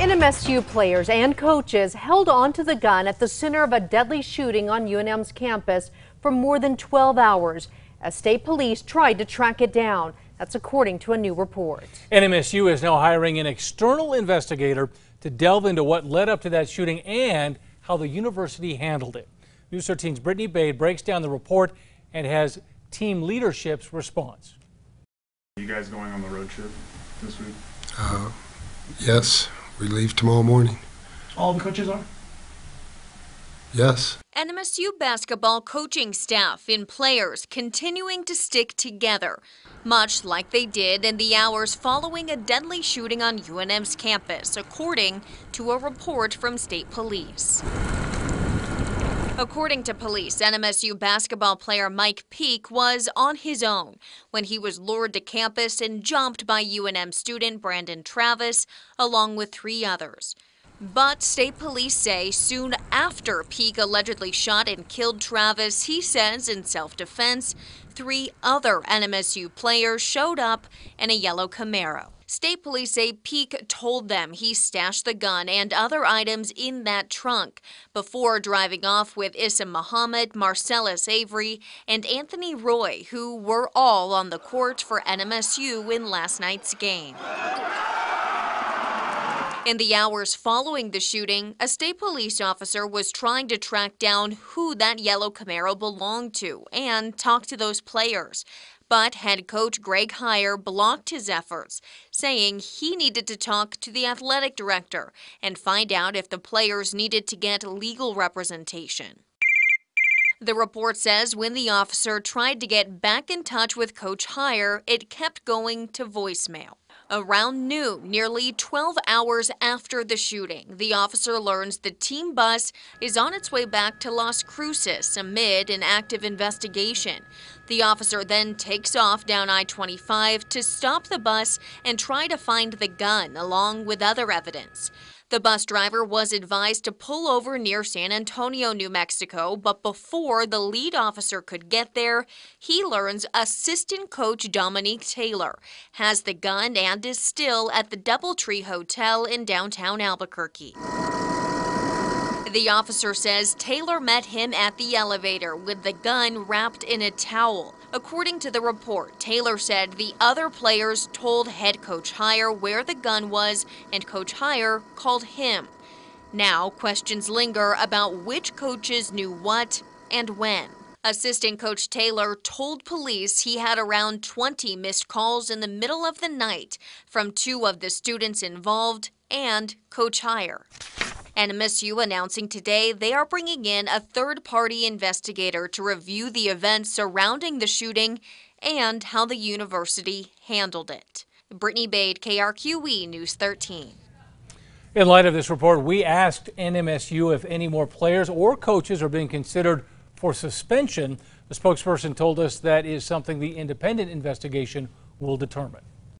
NMSU players and coaches held on to the gun at the center of a deadly shooting on UNM's campus for more than 12 hours as state police tried to track it down. That's according to a new report. NMSU is now hiring an external investigator to delve into what led up to that shooting and how the university handled it. News 13's Brittany Bade breaks down the report and has team leadership's response. Are you guys going on the road trip this week? Yes, we leave tomorrow morning. All the coaches are? Yes. NMSU basketball coaching staff and players continuing to stick together, much like they did in the hours following a deadly shooting on UNM's campus, according to a report from state police. According to police, NMSU basketball player Mike Peak was on his own when he was lured to campus and jumped by UNM student Brandon Travis, along with 3 others. But state police say soon after Peak allegedly shot and killed Travis, he says in self-defense, 3 other NMSU players showed up in a yellow Camaro. State police say Peak told them he stashed the gun and other items in that trunk before driving off with Issa Muhammad, Marcellus Avery, and Anthony Roy, who were all on the court for NMSU in last night's game. In the hours following the shooting, a state police officer was trying to track down who that yellow Camaro belonged to and talk to those players. But head coach Greg Heyer blocked his efforts, saying he needed to talk to the athletic director and find out if the players needed to get legal representation. The report says when the officer tried to get back in touch with Coach Heyer, it kept going to voicemail. Around noon, nearly 12 hours after the shooting, the officer learns the team bus is on its way back to Las Cruces amid an active investigation. The officer then takes off down I-25 to stop the bus and try to find the gun along with other evidence. The bus driver was advised to pull over near San Antonio, New Mexico, but before the lead officer could get there, he learns assistant coach Dominique Taylor has the gun and is still at the Doubletree Hotel in downtown Albuquerque. The officer says Taylor met him at the elevator with the gun wrapped in a towel. According to the report, Taylor said the other players told head coach Heyer where the gun was and Coach Heyer called him. Now questions linger about which coaches knew what and when. Assistant coach Taylor told police he had around 20 missed calls in the middle of the night from 2 of the students involved and Coach Heyer. NMSU announcing today they are bringing in a third-party investigator to review the events surrounding the shooting and how the university handled it. Brittany Bade, KRQE News 13. In light of this report, we asked NMSU if any more players or coaches are being considered for suspension. The spokesperson told us that is something the independent investigation will determine.